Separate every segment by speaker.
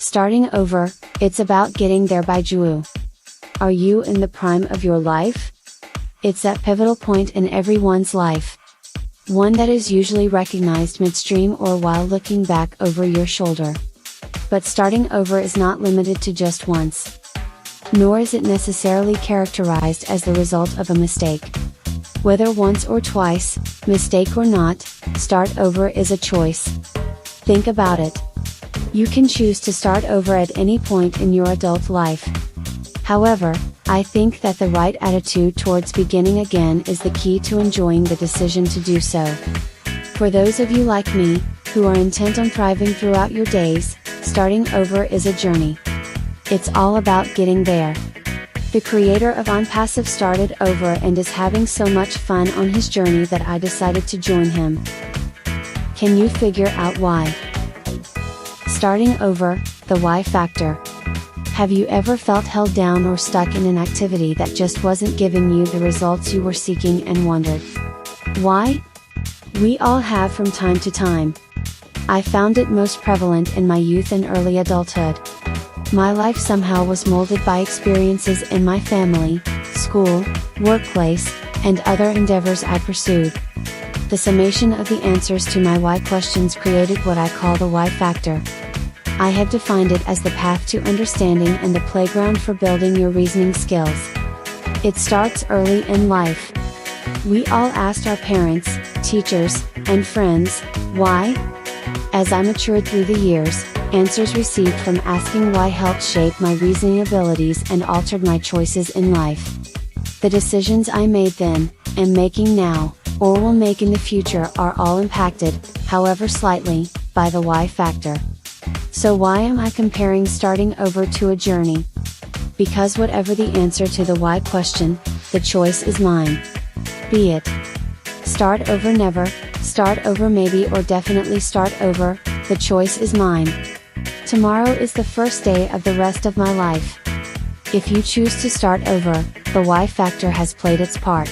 Speaker 1: Starting over, it's about getting there by Jwoo. Are you in the prime of your life? It's that pivotal point in everyone's life. One that is usually recognized midstream or while looking back over your shoulder. But starting over is not limited to just once. Nor is it necessarily characterized as the result of a mistake. Whether once or twice, mistake or not, start over is a choice. Think about it. You can choose to start over at any point in your adult life. However, I think that the right attitude towards beginning again is the key to enjoying the decision to do so. For those of you like me, who are intent on thriving throughout your days, starting over is a journey. It's all about getting there. The creator of Onpassive started over and is having so much fun on his journey that I decided to join him. Can you figure out why? Starting over, the why factor. Have you ever felt held down or stuck in an activity that just wasn't giving you the results you were seeking and wondered why? We all have from time to time. I found it most prevalent in my youth and early adulthood. My life somehow was molded by experiences in my family, school, workplace, and other endeavors I pursued. The summation of the answers to my why questions created what I call the why factor. I have defined it as the path to understanding and the playground for building your reasoning skills. It starts early in life. We all asked our parents, teachers, and friends, why? As I matured through the years, answers received from asking why helped shape my reasoning abilities and altered my choices in life. The decisions I made then, am making now, or will make in the future are all impacted, however slightly, by the why factor. So why am I comparing starting over to a journey? Because whatever the answer to the why question, the choice is mine. Be it. Start over never, start over maybe or definitely start over, the choice is mine. Tomorrow is the first day of the rest of my life. If you choose to start over, the why factor has played its part.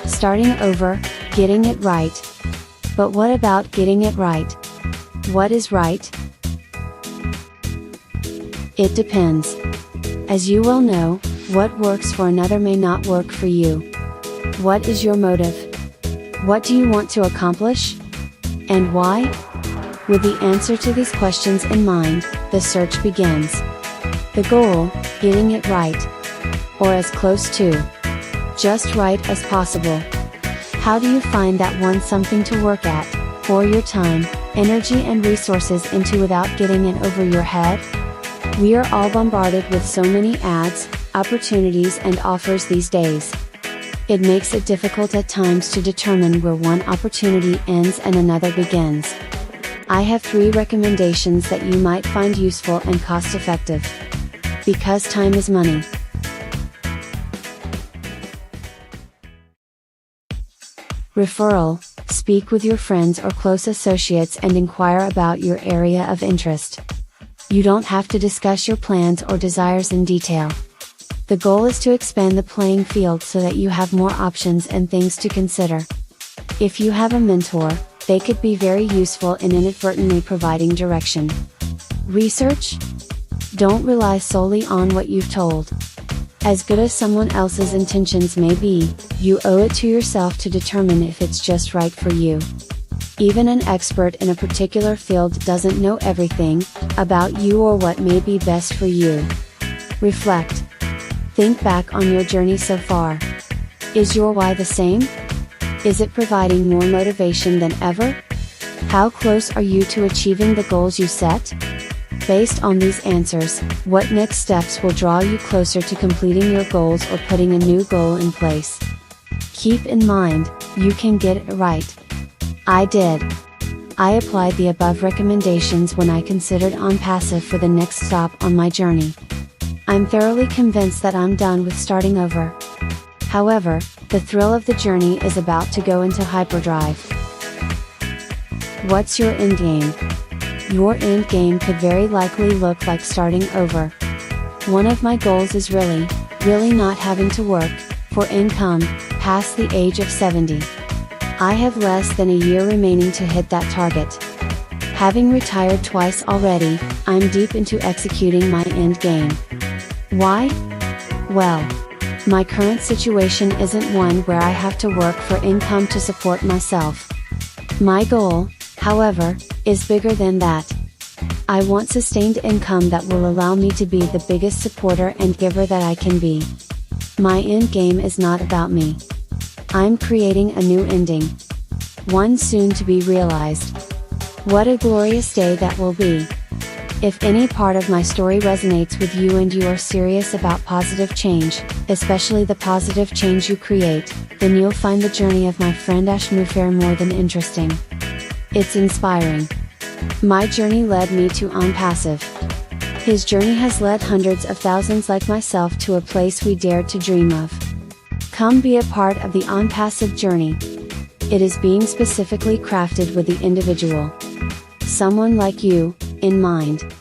Speaker 1: Starting over, getting it right. But what about getting it right? What is right? It depends. As you well know, what works for another may not work for you. What is your motive? What do you want to accomplish? And why? With the answer to these questions in mind, the search begins. The goal, getting it right. Or as close to just right as possible. How do you find that one something to work at, pour your time, energy and resources into without getting in over your head? We are all bombarded with so many ads, opportunities and offers these days. It makes it difficult at times to determine where one opportunity ends and another begins. I have 3 recommendations that you might find useful and cost effective. Because time is money. Referral: speak with your friends or close associates and inquire about your area of interest. You don't have to discuss your plans or desires in detail. The goal is to expand the playing field so that you have more options and things to consider. If you have a mentor, they could be very useful in inadvertently providing direction. Research? Don't rely solely on what you've told. As good as someone else's intentions may be, you owe it to yourself to determine if it's just right for you. Even an expert in a particular field doesn't know everything about you or what may be best for you. Reflect. Think back on your journey so far. Is your why the same? Is it providing more motivation than ever? How close are you to achieving the goals you set? Based on these answers, what next steps will draw you closer to completing your goals or putting a new goal in place? Keep in mind, you can get it right. I did. I applied the above recommendations when I considered Onpassive for the next stop on my journey. I'm thoroughly convinced that I'm done with starting over. However, the thrill of the journey is about to go into hyperdrive. What's your endgame? Your endgame could very likely look like starting over. One of my goals is really not having to work for income past the age of 70. I have less than a year remaining to hit that target. Having retired twice already, I'm deep into executing my end game. Why? Well, my current situation isn't one where I have to work for income to support myself. My goal, however, is bigger than that. I want sustained income that will allow me to be the biggest supporter and giver that I can be. My end game is not about me. I'm creating a new ending. One soon to be realized. What a glorious day that will be. If any part of my story resonates with you and you are serious about positive change, especially the positive change you create, then you'll find the journey of my friend Mufareh more than interesting. It's inspiring. My journey led me to Onpassive. His journey has led hundreds of thousands like myself to a place we dared to dream of. Come be a part of the Onpassive journey. It is being specifically crafted with the individual, someone like you, in mind.